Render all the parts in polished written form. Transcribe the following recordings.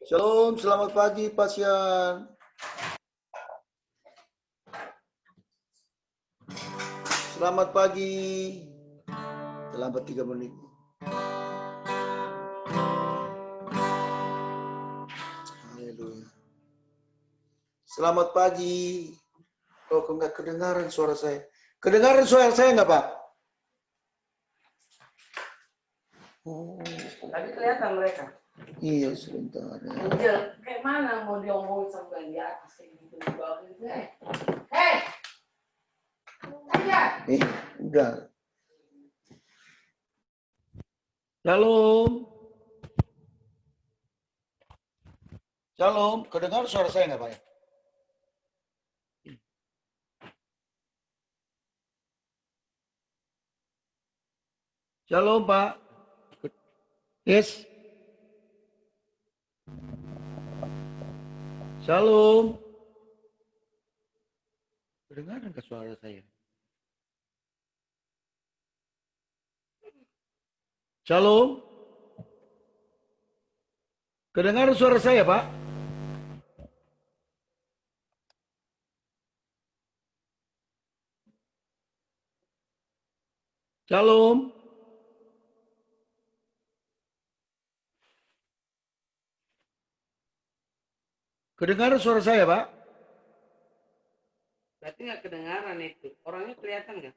Shalom, selamat pagi Pak Sian. Selamat pagi. Terlambat 3 menit. Haleluya. Selamat pagi. Oh, kok nggak kedengaran suara saya? Kedengaran suara saya nggak, Pak? Oh. Tadi kelihatan mereka. Iya, sebentar. Angel, kayak mana mau diomongin sampai di atas kayak gitu di bawah gitu? Hei, aja. Udah. Shalom. Shalom, kedengar suara saya nggak, Pak? Shalom, Pak. Yes. Shalom. Kedengaran ke suara saya? Shalom. Kedengaran suara saya, Pak? Shalom. Kedengaran suara saya, Pak? Berarti nggak kedengaran itu. Orangnya kelihatan nggak?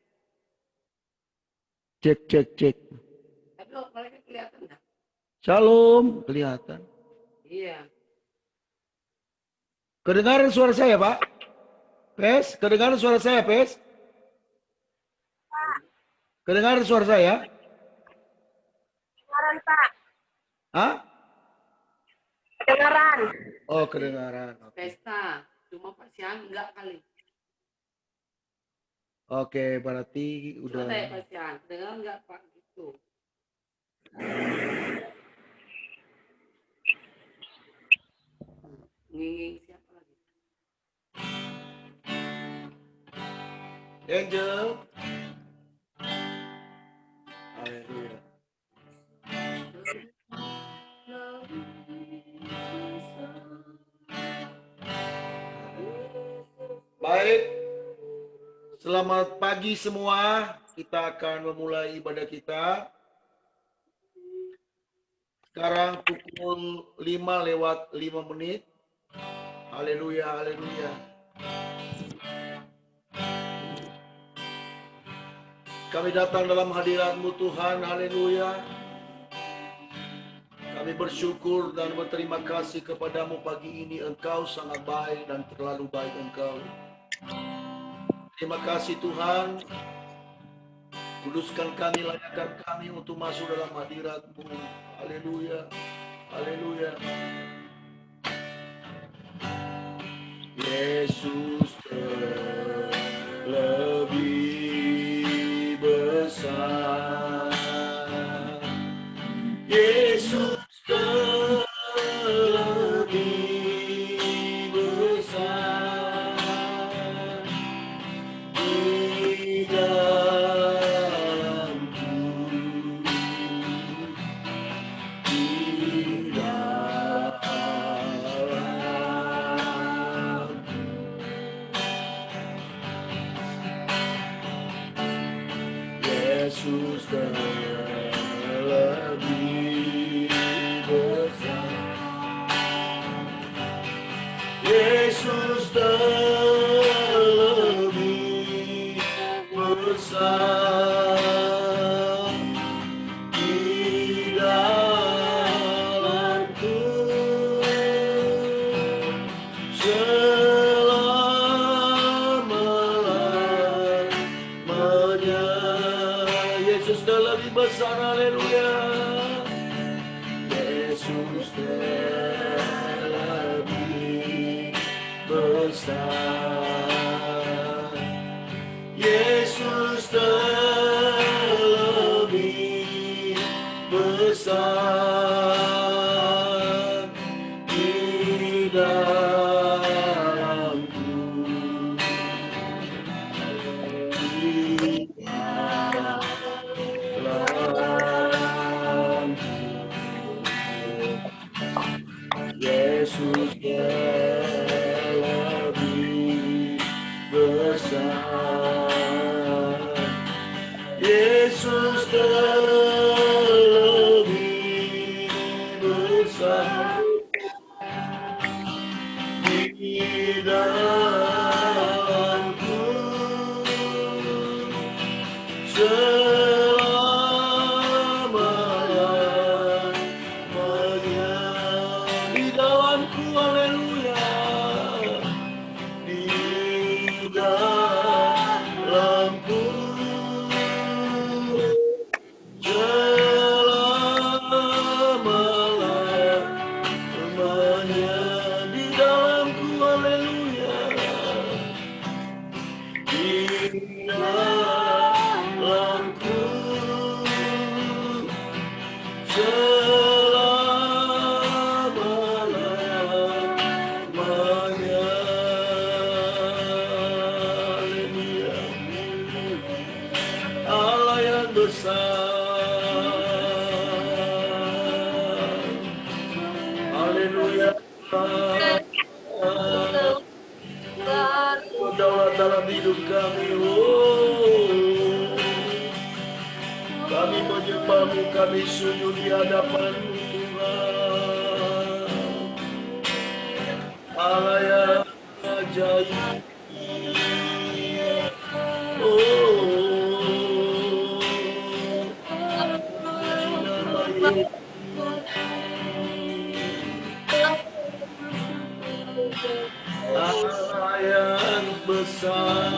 Cek. Tapi mereka kelihatan nggak? Shalom, kelihatan. Iya. Kedengaran suara saya, Pak? Pes, kedengaran suara saya, Pes? Kedengaran suara saya? Kedengaran, Pak. Hah? Kedengaran. Oh, kedengaran. Pesta. Cuma Pak Sian enggak kali. Oke, berarti Coba udah. tanya Pak Sian. Kedengaran nggak Pak? Gitu. Nginging siapa lagi? Angel. Haleluya. Baik. Selamat pagi semua. Kita akan memulai ibadah kita. Sekarang pukul 5:05. Haleluya, haleluya. Kami datang dalam hadirat-Mu Tuhan, haleluya. Kami bersyukur dan berterima kasih kepadamu pagi ini. Engkau sangat baik dan terlalu baik Engkau. Terima kasih Tuhan. Kuduskan kami, layakkan kami untuk masuk dalam hadirat-Mu. Haleluya, haleluya. Yesus lebih besar. Yesus lebih besar di dalamku, di dalamku. Yesus lebih besar. Yesus lebih besar di dalamku selama-lamanya. Yesus lebih besar, haleluya. Yesus lebih besar. Yesus lebih besar di dalamku, di dalamku. Haleluya. Daulat dalam hidup kami. Oh, kami menyembahmu, kami sujud di hadapan-Mu Tuhan. Allah yang ajaib. Oh, nama Yesus. Allah yang besar.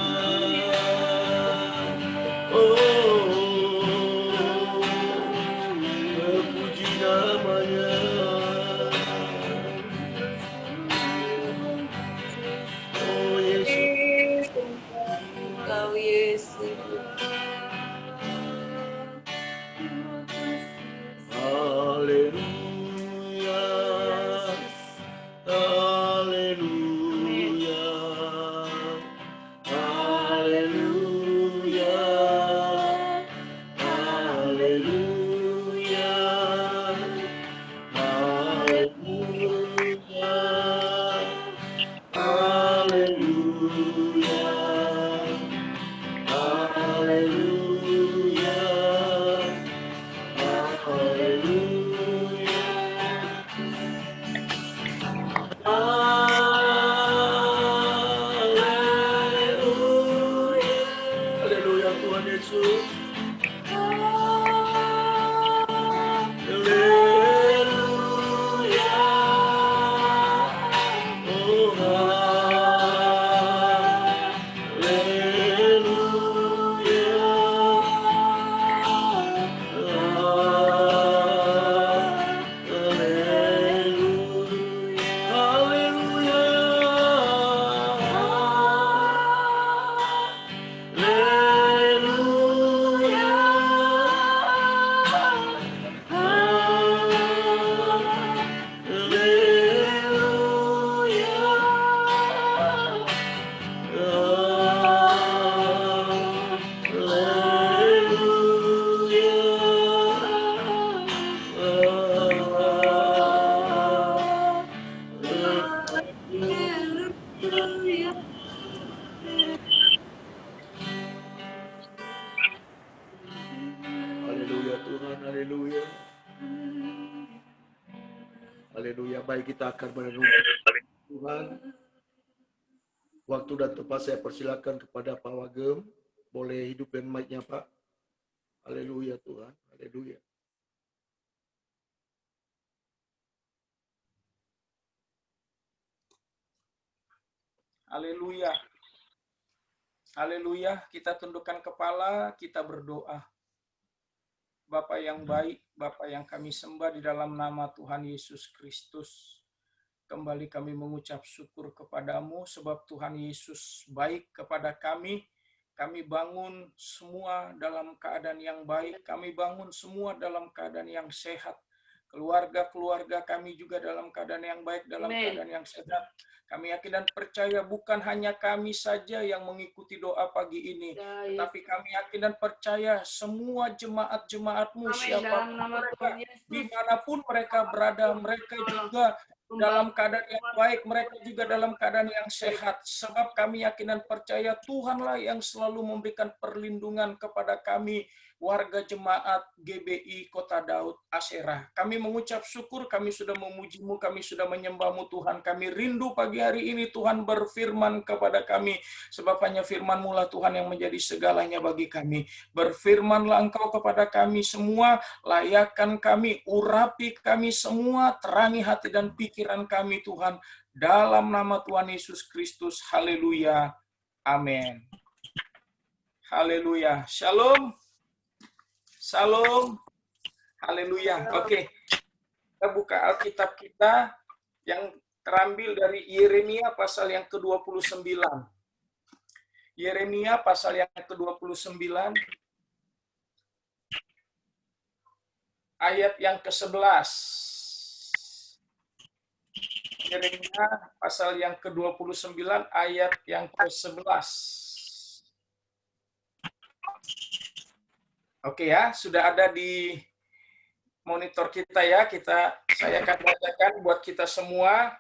Oh, terpuji namanya. Oh Yesus. Kau Yesus. Haleluya. Haleluya. Haleluya. Haleluya. Haleluya. Haleluya. Haleluya. Haleluya. Haleluya Tuhan Yesus. Haleluya. Oh, Haleluya Tuhan, haleluya. Haleluya, baik kita akan merenungkan Tuhan. Waktu dan tempat saya persilakan kepada Pak Wagem. Boleh hidupkan mic-nya Pak. Haleluya Tuhan, haleluya. Haleluya. Haleluya, kita tundukkan kepala, kita berdoa. Bapa yang baik, Bapa yang kami sembah di dalam nama Tuhan Yesus Kristus. Kembali kami mengucap syukur kepadamu sebab Tuhan Yesus baik kepada kami. Kami bangun semua dalam keadaan yang baik. Kami bangun semua dalam keadaan yang sehat. Keluarga-keluarga kami juga dalam keadaan yang baik, dalam keadaan yang sehat. Kami yakin dan percaya bukan hanya kami saja yang mengikuti doa pagi ini, tetapi kami yakin dan percaya semua jemaat-jemaat-Mu, siapapun mereka, dimanapun mereka berada, mereka juga dalam keadaan yang baik, mereka juga dalam keadaan yang sehat. Sebab kami yakin dan percaya Tuhanlah yang selalu memberikan perlindungan kepada kami, warga jemaat GBI Kota Daud Aserah. Kami mengucap syukur, kami sudah memuji-Mu, kami sudah menyembah-Mu Tuhan. Kami rindu pagi hari ini Tuhan berfirman kepada kami, sebab hanya firman-Mu lah Tuhan yang menjadi segalanya bagi kami. Berfirmanlah Engkau kepada kami semua, layakkan kami, urapi kami semua, terangi hati dan pikiran kami Tuhan. Dalam nama Tuhan Yesus Kristus, haleluya, amin. Haleluya, shalom. Salam. Haleluya. Oke. Kita buka Alkitab kita yang terambil dari Yeremia pasal yang ke-29. Yeremia pasal yang ke-29 ayat yang ke-11. Yeremia pasal yang ke-29 ayat yang ke-11. Oke ya, sudah ada di monitor kita ya. Saya akan bacakan buat kita semua.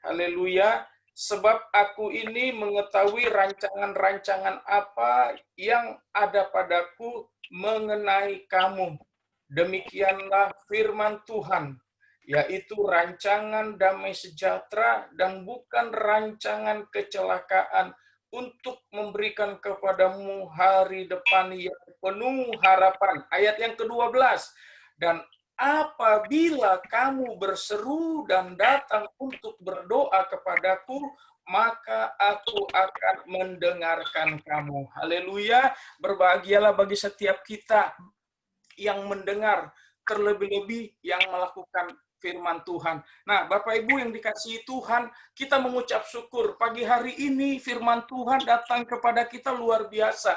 Haleluya. Sebab aku ini mengetahui rancangan-rancangan apa yang ada padaku mengenai kamu. Demikianlah firman Tuhan, yaitu rancangan damai sejahtera dan bukan rancangan kecelakaan, untuk memberikan kepadamu hari depan yang penuh harapan. Ayat yang ke-12. Dan apabila kamu berseru dan datang untuk berdoa kepadaku, maka aku akan mendengarkan kamu. Haleluya. Berbahagialah bagi setiap kita yang mendengar, terlebih-lebih yang melakukan firman Tuhan. Nah, Bapak Ibu yang dikasihi Tuhan, kita mengucap syukur. Pagi hari ini firman Tuhan datang kepada kita luar biasa.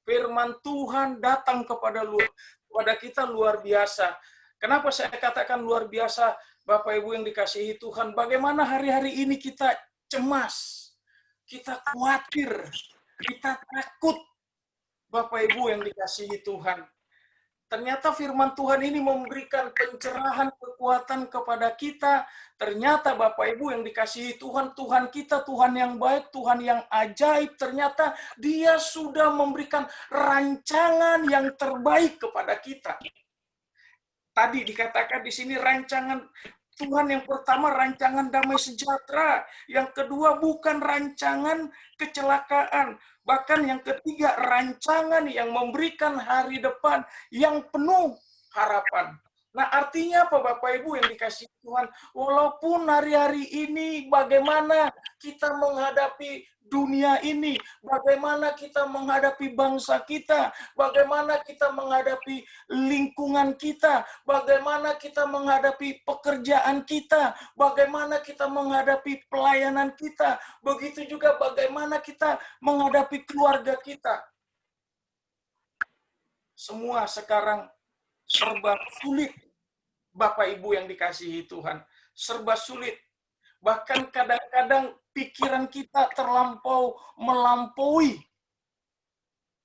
Firman Tuhan datang kepada kita luar biasa. Kenapa saya katakan luar biasa, Bapak Ibu yang dikasihi Tuhan? Bagaimana hari-hari ini kita cemas, kita khawatir, kita takut, Bapak Ibu yang dikasihi Tuhan. Ternyata firman Tuhan ini memberikan pencerahan, kekuatan kepada kita. Ternyata Bapak Ibu yang dikasihi Tuhan, Tuhan kita, Tuhan yang baik, Tuhan yang ajaib. Ternyata Dia sudah memberikan rancangan yang terbaik kepada kita. Tadi dikatakan di sini rancangan Tuhan yang pertama rancangan damai sejahtera, yang kedua bukan rancangan kecelakaan, bahkan yang ketiga rancangan yang memberikan hari depan yang penuh harapan. Nah, artinya apa Bapak Ibu yang dikasihi Tuhan? Walaupun hari-hari ini bagaimana kita menghadapi dunia ini, bagaimana kita menghadapi bangsa kita, bagaimana kita menghadapi lingkungan kita, bagaimana kita menghadapi pekerjaan kita, bagaimana kita menghadapi pelayanan kita, begitu juga bagaimana kita menghadapi keluarga kita. Semua sekarang serba sulit, Bapak Ibu yang dikasihi Tuhan. Serba sulit. Bahkan kadang-kadang pikiran kita melampaui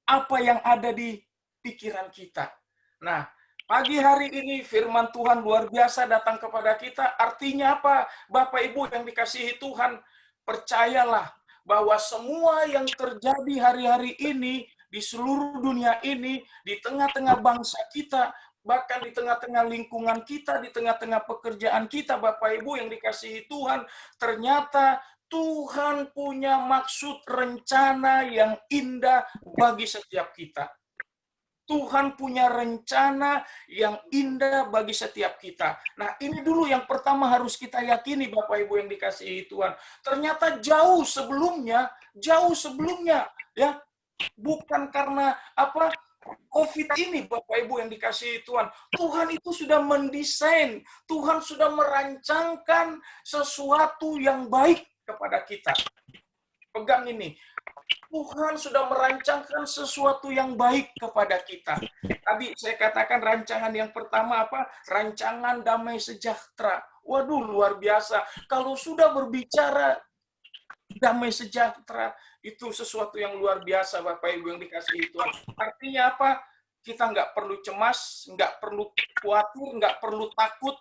apa yang ada di pikiran kita. Nah, pagi hari ini firman Tuhan luar biasa datang kepada kita. Artinya apa? Bapak Ibu yang dikasihi Tuhan, percayalah bahwa semua yang terjadi hari-hari ini di seluruh dunia ini, di tengah-tengah bangsa kita, bahkan di tengah-tengah lingkungan kita, di tengah-tengah pekerjaan kita, Bapak Ibu yang dikasihi Tuhan, ternyata Tuhan punya maksud rencana yang indah bagi setiap kita. Tuhan punya rencana yang indah bagi setiap kita. Nah, ini dulu yang pertama harus kita yakini, Bapak Ibu yang dikasihi Tuhan. Ternyata jauh sebelumnya, ya, bukan karena apa COVID ini, Bapak Ibu yang dikasihi Tuhan. Tuhan itu sudah mendesain, Tuhan sudah merancangkan sesuatu yang baik kepada kita. Pegang ini. Tuhan sudah merancangkan sesuatu yang baik kepada kita. Tadi saya katakan rancangan yang pertama apa? Rancangan damai sejahtera. Waduh, luar biasa. Kalau sudah berbicara damai sejahtera, itu sesuatu yang luar biasa, Bapak Ibu yang dikasihi Tuhan. Artinya apa? Kita nggak perlu cemas, nggak perlu khawatir, nggak perlu takut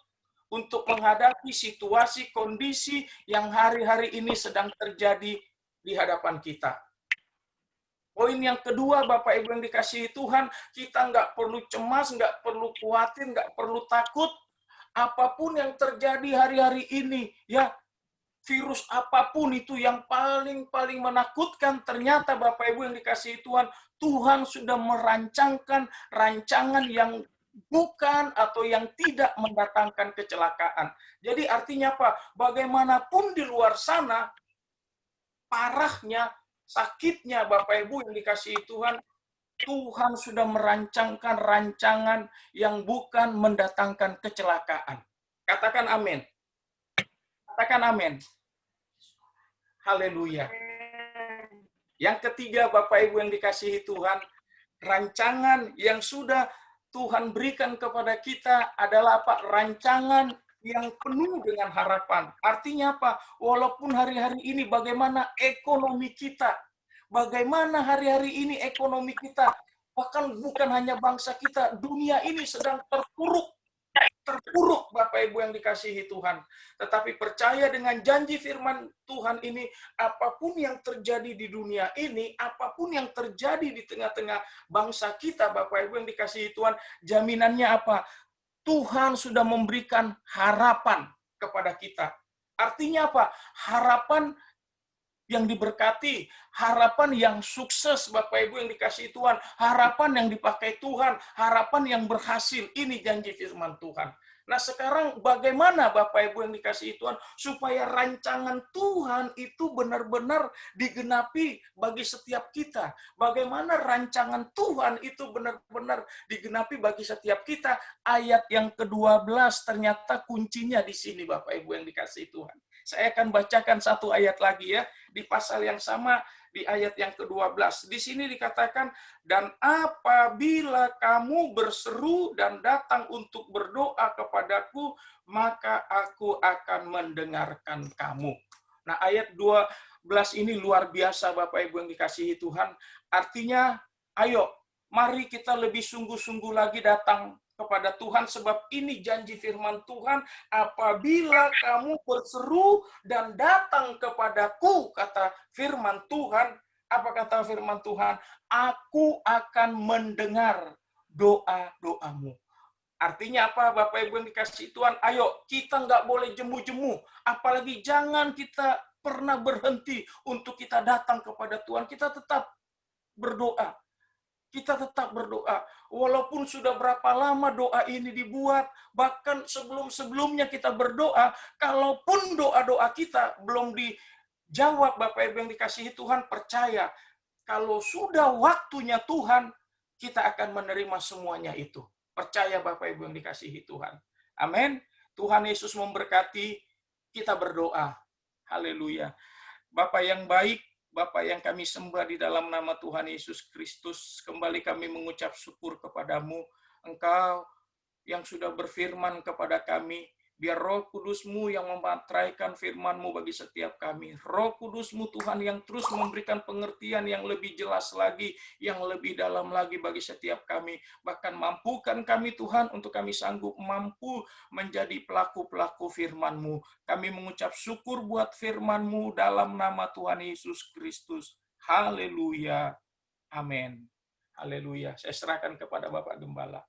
untuk menghadapi situasi, kondisi yang hari-hari ini sedang terjadi di hadapan kita. Poin yang kedua, Bapak Ibu yang dikasihi Tuhan, kita nggak perlu cemas, nggak perlu khawatir, nggak perlu takut. Apapun yang terjadi hari-hari ini, ya, virus apapun itu yang paling menakutkan, ternyata Bapak Ibu yang dikasihi Tuhan, Tuhan sudah merancangkan rancangan yang bukan atau yang tidak mendatangkan kecelakaan. Jadi artinya apa? Bagaimanapun di luar sana, parahnya, sakitnya Bapak Ibu yang dikasihi Tuhan, Tuhan sudah merancangkan rancangan yang bukan mendatangkan kecelakaan. Katakan amin. Katakan amin. Haleluya. Yang ketiga, Bapak Ibu yang dikasihi Tuhan, rancangan yang sudah Tuhan berikan kepada kita adalah apa? Rancangan yang penuh dengan harapan. Artinya apa? Walaupun hari-hari ini bagaimana ekonomi kita, bagaimana hari-hari ini ekonomi kita Bahkan bukan hanya bangsa kita, dunia ini sedang terpuruk Bapak Ibu yang dikasihi Tuhan. Tetapi percaya dengan janji firman Tuhan ini, apapun yang terjadi di dunia ini, apapun yang terjadi di tengah-tengah bangsa kita, Bapak Ibu yang dikasihi Tuhan, jaminannya apa? Tuhan sudah memberikan harapan kepada kita. Artinya apa? Harapan yang diberkati, harapan yang sukses Bapak Ibu yang dikasihi Tuhan, harapan yang dipakai Tuhan, harapan yang berhasil. Ini janji firman Tuhan. Nah sekarang bagaimana Bapak Ibu yang dikasihi Tuhan supaya rancangan Tuhan itu benar-benar digenapi bagi setiap kita. Bagaimana rancangan Tuhan itu benar-benar digenapi bagi setiap kita. Ayat yang ke-12 ternyata kuncinya di sini Bapak Ibu yang dikasihi Tuhan. Saya akan bacakan satu ayat lagi ya, di pasal yang sama, di ayat yang ke-12. Di sini dikatakan, dan apabila kamu berseru dan datang untuk berdoa kepadaku, maka aku akan mendengarkan kamu. Nah, ayat 12 ini luar biasa Bapak Ibu yang dikasihi Tuhan. Artinya, ayo, mari kita lebih sungguh-sungguh lagi datang kepada Tuhan, sebab ini janji firman Tuhan, apabila kamu berseru dan datang kepadaku, kata firman Tuhan, apa kata firman Tuhan? Aku akan mendengar doa-doamu. Artinya apa Bapak Ibu yang dikasihi Tuhan? Ayo, kita nggak boleh jemu-jemu. Apalagi jangan kita pernah berhenti untuk kita datang kepada Tuhan. Kita tetap berdoa. Kita tetap berdoa. Walaupun sudah berapa lama doa ini dibuat, bahkan sebelum-sebelumnya kita berdoa, kalaupun doa-doa kita belum dijawab, Bapak Ibu yang dikasihi Tuhan, percaya, kalau sudah waktunya Tuhan, kita akan menerima semuanya itu. Percaya Bapak Ibu yang dikasihi Tuhan. Amin. Tuhan Yesus memberkati, kita berdoa. Haleluya. Bapak yang baik, Bapa yang kami sembah di dalam nama Tuhan Yesus Kristus, kembali kami mengucap syukur kepadamu, Engkau yang sudah berfirman kepada kami, biar Roh Kudus-Mu yang mematraikan firman-Mu bagi setiap kami. Roh Kudus-Mu Tuhan yang terus memberikan pengertian yang lebih jelas lagi, yang lebih dalam lagi bagi setiap kami. Bahkan mampukan kami Tuhan untuk kami sanggup mampu menjadi pelaku-pelaku firman-Mu. Kami mengucap syukur buat firman-Mu dalam nama Tuhan Yesus Kristus. Haleluya. Amin. Haleluya. Saya serahkan kepada Bapak Gembala.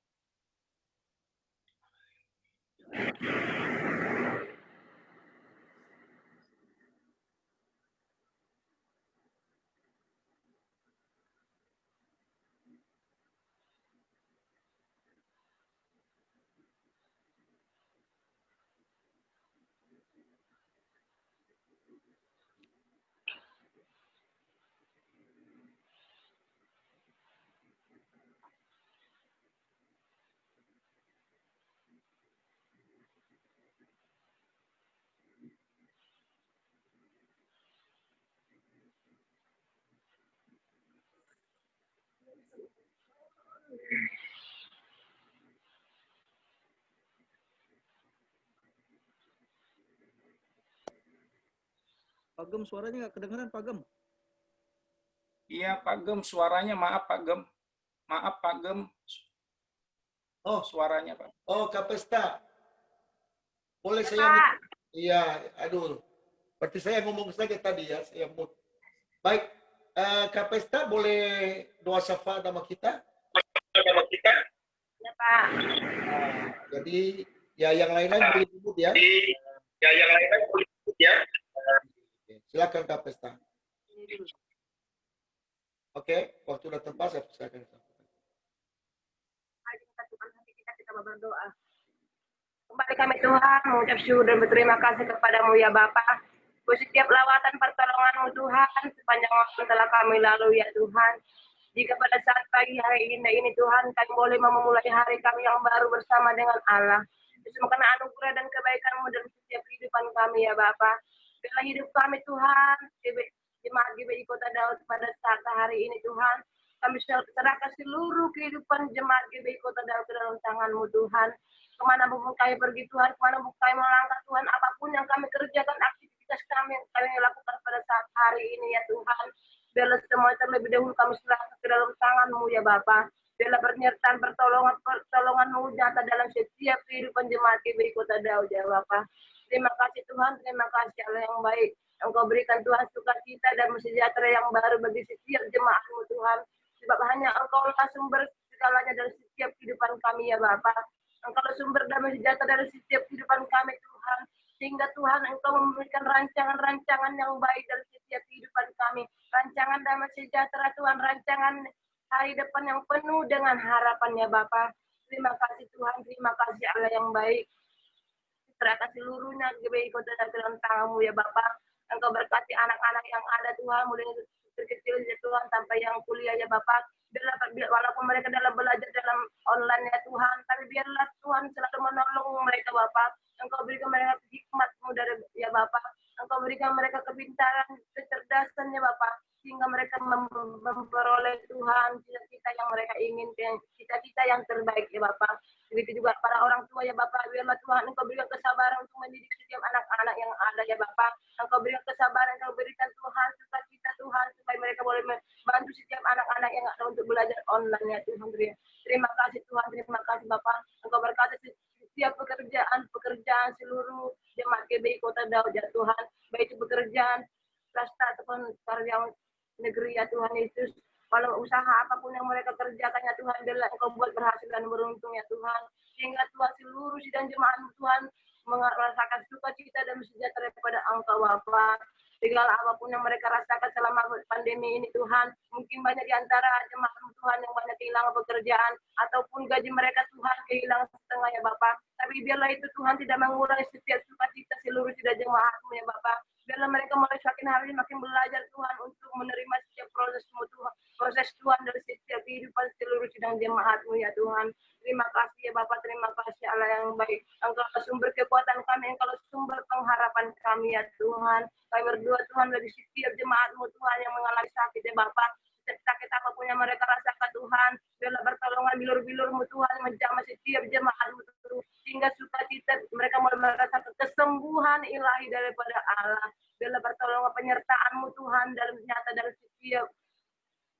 Pak Gem, suaranya nggak kedengeran, Pak Gem. Iya, Pak Gem, suaranya maaf, Pak Gem. Maaf, Pak Gem. Oh, Suaranya, Pak. oh Kapesta. Boleh Ya, saya Pak. Iya, aduh. Berarti saya ngomong saja tadi ya, saya mute. Baik, Kapesta boleh doa syafaat sama kita? Ya, Pak. Jadi ya yang lain-lain boleh disebut ya. Oke, silakan Kapesta. Oke, waktu sudah tepat saya silakan. Mari kita satukan hati kita berdoa. Kembali kami Tuhan mengucap syukur dan berterima kasih kepadamu ya Bapa. Untuk setiap lawatan pertolonganmu Tuhan sepanjang waktu telah kami lalui ya Tuhan. Jika pada saat pagi hari ini Tuhan kami boleh memulai hari kami yang baru bersama dengan Allah. Semua karena anugerah dan kebaikan-Mu dalam setiap kehidupan kami ya Bapa. Biarlah hidup kami Tuhan, jemaat GBI Kota Daud pada saat hari ini Tuhan. Kami serahkan seluruh kehidupan jemaat GBI Kota Daud ke dalam tangan-Mu Tuhan. Kemana pun kami pergi Tuhan, kemana pun kami melangkah Tuhan, apapun yang kami kerjakan, aktivitas kami yang kami lakukan pada saat hari ini ya Tuhan. Biarlah semua terlebih dahulu kami serahkan ke dalam tangan-Mu ya Bapa. Biarlah penyertaan pertolongan-Mu nyata dalam setiap kehidupan jemaat GBI Kota Daud ya Bapa. Terima kasih Tuhan, terima kasih Allah yang baik. Engkau berikan Tuhan sukacita dan sejahtera yang baru bagi setiap jemaat-Mu Tuhan. Sebab hanya Engkau lah sumber segalanya dari setiap kehidupan kami ya Bapa. Engkau lah sumber damai sejahtera dari setiap kehidupan kami Tuhan. Sehingga Tuhan Engkau memberikan rancangan-rancangan yang baik dari setiap kehidupan kami. Rancangan damai sejahtera Tuhan, rancangan hari depan yang penuh dengan harapan ya Bapa. Terima kasih Tuhan, terima kasih Allah yang baik. Serahkan seluruhnya GBI Kota dalam tangan-Mu ya Bapak. Engkau berkati anak-anak yang ada Tuhan, mulai kecil ya Tuhan sampai yang kuliah ya Bapak. Biarlah walaupun mereka dalam belajar dalam online ya Tuhan, tapi biarlah Tuhan selalu menolong mereka Bapak. Engkau berikan mereka hikmat-Mu dari ya Bapak. Engkau berikan mereka kepintaran, kecerdasan ya Bapak, sehingga mereka memperoleh Tuhan cita-cita yang mereka inginkan, cita-cita yang terbaik ya Bapak. Begitu juga para orang tua ya Bapak, biarlah Tuhan Engkau berikan kesabaran untuk mendidik setiap anak-anak yang ada ya Bapak. Engkau berikan kesabaran, Engkau berikan Tuhan sukacita Tuhan supaya mereka boleh membantu setiap anak-anak yang ada untuk belajar online ya Tuhan. Terima kasih Tuhan, terima kasih Bapak. Engkau berkati setiap pekerjaan seluruh jemaat GBI Kota Daud ya Tuhan, baik itu pekerjaan swasta ataupun karyawan negeri ya Tuhan Yesus. Walau usaha apapun yang mereka kerjakan ya Tuhan, biarlah Engkau buat berhasil dan beruntung ya Tuhan. Sehingga Tuhan seluruh sidang jemaat Tuhan merasakan sukacita dan sejahtera kepada Engkau Bapa. Segala apapun yang mereka rasakan selama pandemi ini Tuhan, mungkin banyak di antara jemaat Tuhan yang banyak kehilangan pekerjaan ataupun gaji mereka Tuhan kehilangan setengah ya Bapak. Tapi biarlah itu Tuhan tidak mengurangi setiap sukacita seluruh sidang jemaat-Mu ya Bapak. Biarlah mereka mulai semakin hari makin belajar Tuhan untuk menerima setiap proses Tuhan dari setiap kehidupan seluruh sidang jemaat-Mu ya Tuhan. Terima kasih ya Bapak, terima kasih Allah yang baik. Engkau sumber kekuatan kami, Engkau sumber pengharapan kami ya Tuhan. Kami berdoa Tuhan dari setiap jemaat-Mu Tuhan yang mengalami sakit ya Bapak. Sakit apapun yang mereka rasakan Tuhan, biarlah pertolongan bilur-bilur-Mu Tuhan menjamah setiap jemaat-Mu Tuhan, sehingga sukacita mereka mulai merasakan kesembuhan ilahi daripada Allah. Biarlah pertolongan penyertaan-Mu Tuhan dalam nyata dari setiap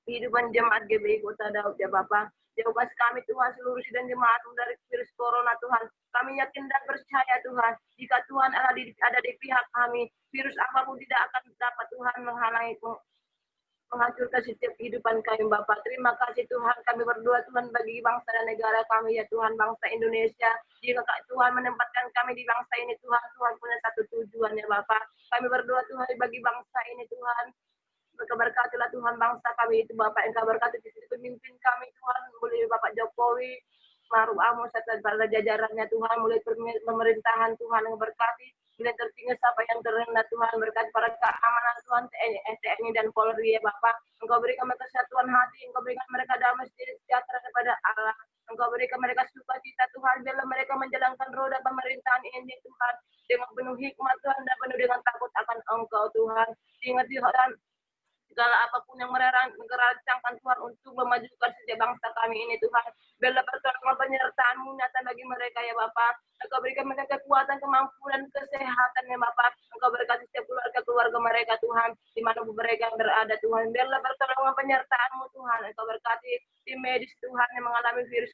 kehidupan jemaat GBI Kota Daud ya Bapak. Jauhkan kami Tuhan seluruh sidang jemaat dari virus corona Tuhan. Kami yakin dan percaya Tuhan, jika Tuhan ada di pihak kami, virus apapun tidak akan dapat Tuhan menghancurkan setiap kehidupan kami Bapak. Terima kasih Tuhan, kami berdoa Tuhan bagi bangsa dan negara kami ya Tuhan, bangsa Indonesia. Jika Tuhan menempatkan kami di bangsa ini Tuhan, Tuhan punya satu tujuan ya Bapak. Kami berdoa Tuhan bagi bangsa ini Tuhan. Berkatilah Tuhan bangsa kami itu Bapak, Engkau berkati di sini pemimpin kami Tuhan, mulai Bapak Jokowi, Maruf Amin serta para jajarannya Tuhan, mulai pemerintahan Tuhan yang berkati, mulai tertinggi sampai yang terendah Tuhan, berkati para keamanan Tuhan, TNI dan Polri ya Bapak. Engkau berikan mereka kesatuan hati, Engkau berikan mereka damai sejahtera kepada Allah. Engkau berikan mereka sukacita Tuhan, biarlah mereka menjalankan roda pemerintahan ini Tuhan dengan penuh hikmat Tuhan dan penuh dengan takut akan Engkau Tuhan. Sehingga Tuhan segala apapun yang merancangkan Tuhan untuk memajukan setiap bangsa kami ini Tuhan. Biarlah pertolongan penyertaan-Mu nyata bagi mereka ya Bapak. Engkau berikan mereka kekuatan, kemampuan, kesehatan ya Bapak. Engkau berkati setiap keluarga mereka Tuhan, di mana mereka berada Tuhan. Biarlah pertolongan penyertaan-Mu Tuhan. Engkau berkati tim medis Tuhan yang mengalami virus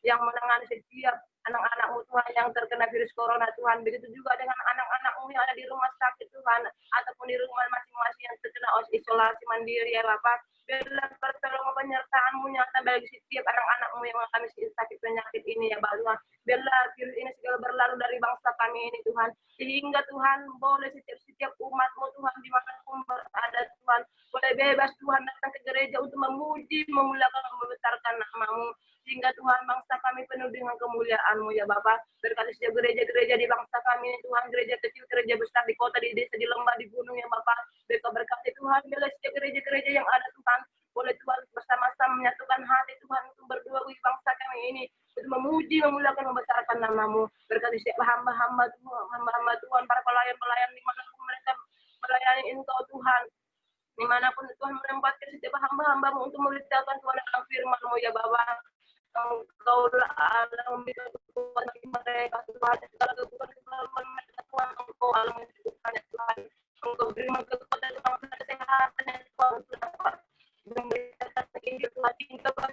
yang menangani setiap anak-anak-Mu Tuhan yang terkena virus corona Tuhan. Begitu juga dengan anak-anak-Mu yang ada di rumah sakit Tuhan, ataupun di rumah masing-masing yang terkena isolasi mandiri ya Bapak. Biarlah pertolongan penyertaan-Mu nyata bagi setiap anak-anak-Mu yang mengalami sakit penyakit ini ya Bapak. Biarlah virus ini segala berlalu dari bangsa kami ini Tuhan. Sehingga Tuhan boleh setiap umat-Mu Tuhan dimanapun berada Tuhan, boleh bebas Tuhan datang ke gereja untuk memuji, memuliakan, membesarkan nama-Mu. Sehingga Tuhan bangsa kami penuh dengan kemuliaan-Mu ya Bapak. Berkati setiap gereja-gereja di bangsa kami ini Tuhan, gereja kecil, gereja besar, di kota, di desa, di lembah, di gunung ya Bapak. Berkati Tuhan, bila setiap gereja-gereja yang ada Tuhan, boleh Tuhan bersama-sama menyatukan hati Tuhan untuk berdoa bagi bangsa kami ini, untuk memuji, memuliakan, membesarkan nama-Mu. Berkati setiap hamba-hamba Tuhan, para pelayan-pelayan dimanapun mereka melayani Engkau Tuhan. Dimanapun Tuhan menempatkan setiap hamba-hamba-Mu untuk memberitakan Tuhan dalam firman-Mu ya Bapak. Engkaulah Allah memberikan kekuatan bagi mereka Tuhan, segala kekuatan mereka Tuhan, Engkau Allah memberikan Tuhan. Engkau beri mereka kekuatan, kesehatan Memberitakan Injil Tuhan,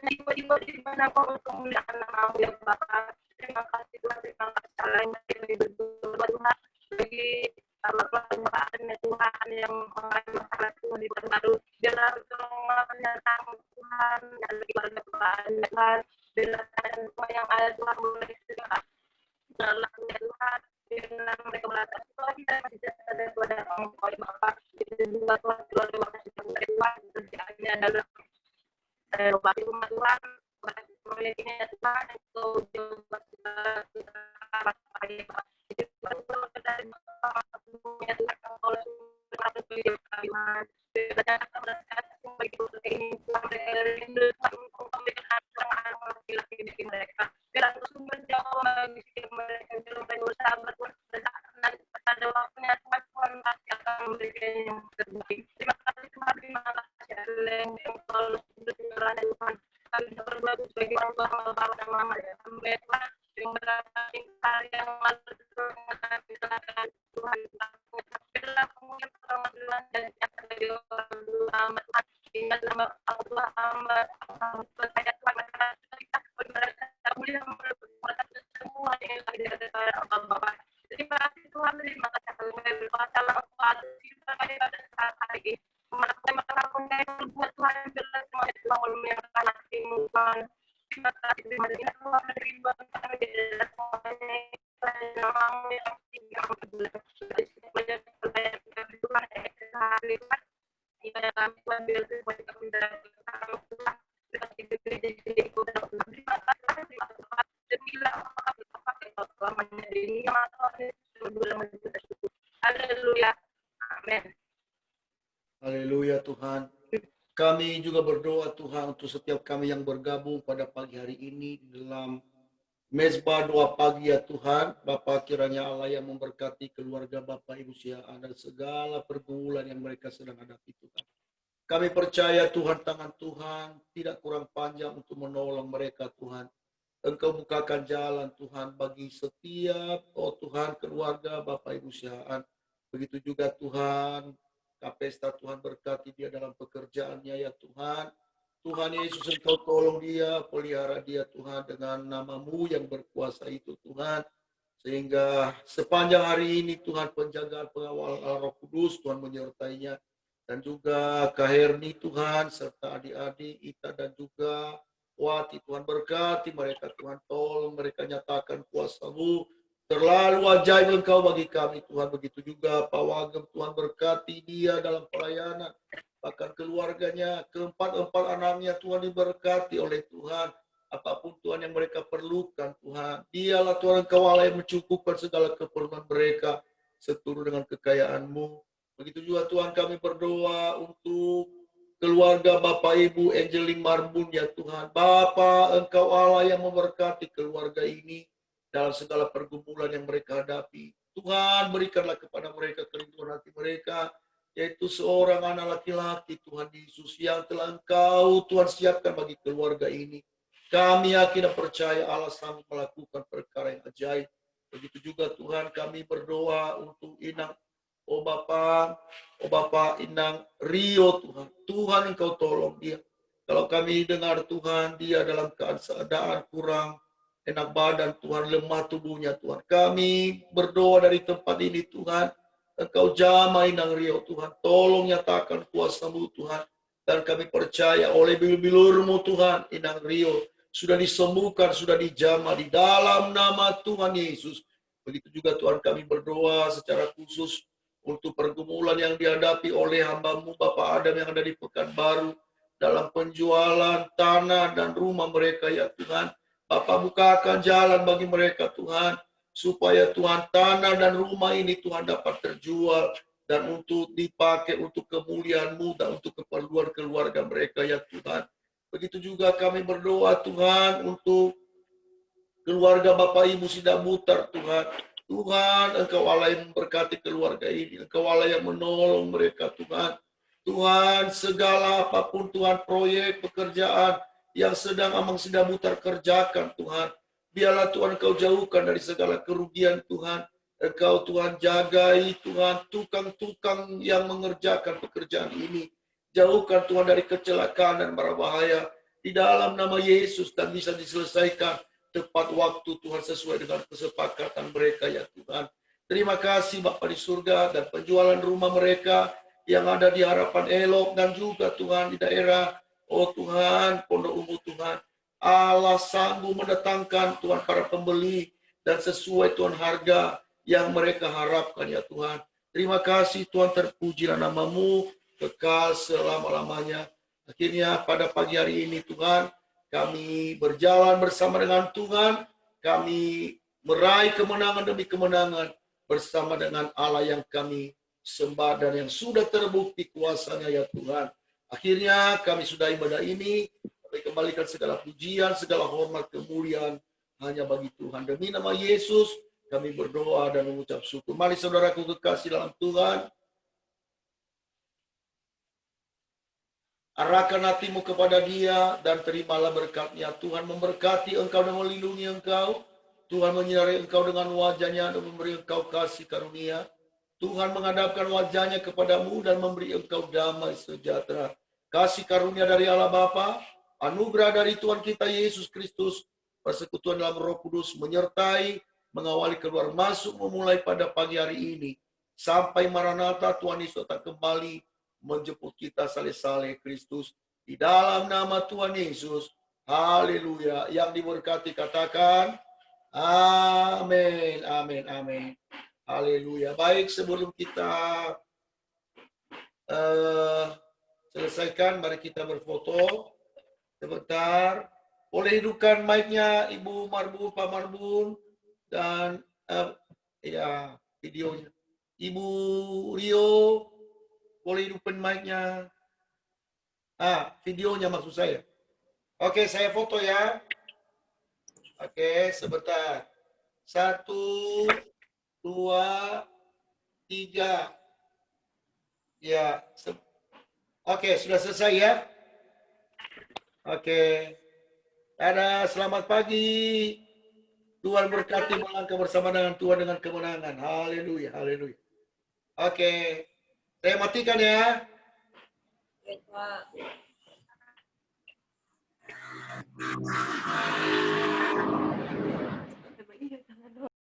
tiba-tiba di mana kau kemuliaan nama-Mu ya Bapa. Terima kasih Tuhan, terima kasih kalian yang berdoa Tuhan bagi perlombaan Tuhan yang mengalami masalah Tuhan di bulan baru. Biarlah pertolongannya Tuhan dan bagi warga Tuhan, biarlah semua yang ada Tuhan boleh segera dalam Tuhan. Biarlah mereka melakukan Tuhan kita masih ada kepada Engkau Bapa. Itu juga Tuhan keluarga kasih Tuhan kerjaannya dalam bagi rumah Tuhan, bagi proyek ini ya Tuhan, itu juga itu dari ya Tuhan, kalau Tuhan bagi ini Tuhan rindu untuk memberikan serangan laki-laki bagi mereka. Biar sumber jauh bagi mereka belum berusaha berbuat pada waktunya Tuhan pasti akan memberikan yang terbaik. Terima kasih Tuhan, terima kasih yang selalu Tuhan Tuhan. Kami berdoa sebagai orang tua bapak dan mama ya sampai Tuhan yang berada yang lalu Tuhan bila kemudian Tuhan dan yang terjadi orang tua Tuhan hingga nama Allah percaya Tuhan kita mereka boleh melakukan semua yang ada Bapak. Terima kasih Tuhan, terima kasih kami berdoa dalam waktu kita pada saat hari ini. Melakukan yang buat Tuhan bila semua Tuhan memuliakan hatimu Tuhan. Terima kasih terima kasih Tuhan menerima kami di dalam semuanya namamu yang tinggal banyak Tuhan hari ibadah kami Tuhan bila semua kami dalam Tuhan terima kasih dan bila selamanya di nama Tuhan haleluya amin. Haleluya Tuhan. Kami juga berdoa Tuhan untuk setiap kami yang bergabung pada pagi hari ini dalam mezbah doa pagi ya Tuhan. Bapa kiranya Allah yang memberkati keluarga Bapak Ibu Siaan dan segala pergumulan yang mereka sedang hadapi Tuhan. Kami percaya Tuhan tangan Tuhan tidak kurang panjang untuk menolong mereka Tuhan. Engkau bukakan jalan Tuhan bagi setiap Tuhan keluarga Bapak Ibu Siaan. Begitu juga Tuhan Kapesta Tuhan berkati dia dalam pekerjaannya ya Tuhan. Tuhan Yesus Engkau tolong dia, pelihara dia Tuhan dengan nama-Mu yang berkuasa itu Tuhan. Sehingga sepanjang hari ini Tuhan penjagaan pengawal Roh Kudus Tuhan menyertainya. Dan juga Kaherni Tuhan serta adik-adik Ita dan juga Wati Tuhan berkati mereka Tuhan. Tolong mereka nyatakan kuasa-Mu. Terlalu ajaib Engkau bagi kami Tuhan. Begitu juga Pak Wagem Tuhan berkati dia dalam pelayanan. Bahkan keluarganya, keempat anaknya Tuhan diberkati oleh Tuhan. Apapun Tuhan yang mereka perlukan Tuhan. Dialah Tuhan Engkau Allah yang mencukupkan segala keperluan mereka. Seturut dengan kekayaan-Mu. Begitu juga Tuhan kami berdoa untuk keluarga Bapak Ibu Angeline Marbun ya Tuhan. Bapa Engkau Allah yang memberkati keluarga ini. Dalam segala pergumulan yang mereka hadapi. Tuhan berikanlah kepada mereka kerinduan hati mereka. Yaitu seorang anak laki-laki Tuhan Yesus yang telah Engkau Tuhan siapkan bagi keluarga ini. Kami yakin dan percaya Allah sanggup melakukan perkara yang ajaib. Begitu juga Tuhan kami berdoa untuk Inang. Oh Bapa Inang Rio Tuhan. Tuhan Engkau tolong dia. Kalau kami dengar Tuhan dia dalam keadaan kurang enak badan Tuhan, lemah tubuhnya Tuhan. Kami berdoa dari tempat ini Tuhan. Engkau jamah Inang Rio Tuhan. Tolong nyatakan kuasa-Mu Tuhan. Dan kami percaya oleh bilur-bilur-Mu Tuhan. Inang Rio sudah disembuhkan, sudah dijamah di dalam nama Tuhan Yesus. Begitu juga Tuhan kami berdoa secara khusus untuk pergumulan yang dihadapi oleh hamba-Mu Bapak Adam yang ada di Pekanbaru. Dalam penjualan tanah dan rumah mereka ya Tuhan. Bapak bukakan jalan bagi mereka Tuhan. Supaya Tuhan tanah dan rumah ini Tuhan dapat terjual. Dan untuk dipakai untuk kemuliaan-Mu dan untuk keperluan keluarga mereka ya Tuhan. Begitu juga kami berdoa Tuhan untuk keluarga Bapak Ibu Sidak Butar Tuhan. Tuhan Engkau Allah yang memberkati keluarga ini. Engkau Allah yang menolong mereka Tuhan. Tuhan segala apapun Tuhan proyek pekerjaan yang sedang Amang Sidak Butar kerjakan Tuhan. Biarlah Tuhan Engkau jauhkan dari segala kerugian Tuhan. Engkau Tuhan jagai Tuhan tukang-tukang yang mengerjakan pekerjaan ini. Jauhkan Tuhan dari kecelakaan dan berbahaya. Di dalam nama Yesus dan bisa diselesaikan tepat waktu Tuhan sesuai dengan kesepakatan mereka ya Tuhan. Terima kasih Bapa di surga dan penjualan rumah mereka yang ada di Harapan Elok dan juga Tuhan di daerah Tuhan Pondok Ungu Tuhan. Allah sanggup mendatangkan Tuhan para pembeli dan sesuai Tuhan harga yang mereka harapkan ya Tuhan. Terima kasih Tuhan, terpujilah namamu kekal selama-lamanya. Akhirnya pada pagi hari ini Tuhan, kami berjalan bersama dengan Tuhan, kami meraih kemenangan demi kemenangan bersama dengan Allah yang kami sembah dan yang sudah terbukti kuasanya ya Tuhan. Akhirnya kami sudah ibadah ini, kami kembalikan segala pujian, segala hormat, kemuliaan hanya bagi Tuhan. Demi nama Yesus, kami berdoa dan mengucap syukur. Mari saudaraku kekasih dalam Tuhan, arahkan hatimu kepada Dia dan terimalah berkat-Nya. Tuhan memberkati engkau dan melindungi engkau. Tuhan menyinari engkau dengan wajah-Nya dan memberi engkau kasih karunia. Tuhan menghadapkan wajah-Nya kepadamu dan memberi engkau damai sejahtera. Kasih karunia dari Allah Bapa, anugerah dari Tuhan kita Yesus Kristus, persekutuan dalam Roh Kudus menyertai, mengawali keluar masuk memulai pada pagi hari ini. Sampai Maranatha Tuhan Yesus datang kembali menjemput kita saleh-saleh Kristus di dalam nama Tuhan Yesus. Haleluya. Yang diberkati katakan amin, amin, amin. Haleluya. Baik, sebelum kita selesaikan, mari kita berfoto sebentar. Boleh hidupkan mic-nya Ibu Marbun, Pak Marbun, dan ya videonya. Ibu Rio, boleh hidupin mic-nya. Videonya maksud saya. Oke, saya foto ya. Oke, sebentar. 1, 2, 3. Ya. Oke, sudah selesai ya. Oke. Dadah, selamat pagi. Tuhan berkati melangkah bersama dengan Tuhan dengan kemenangan. Haleluya, haleluya. Oke. Saya matikan ya. Baik, Pak.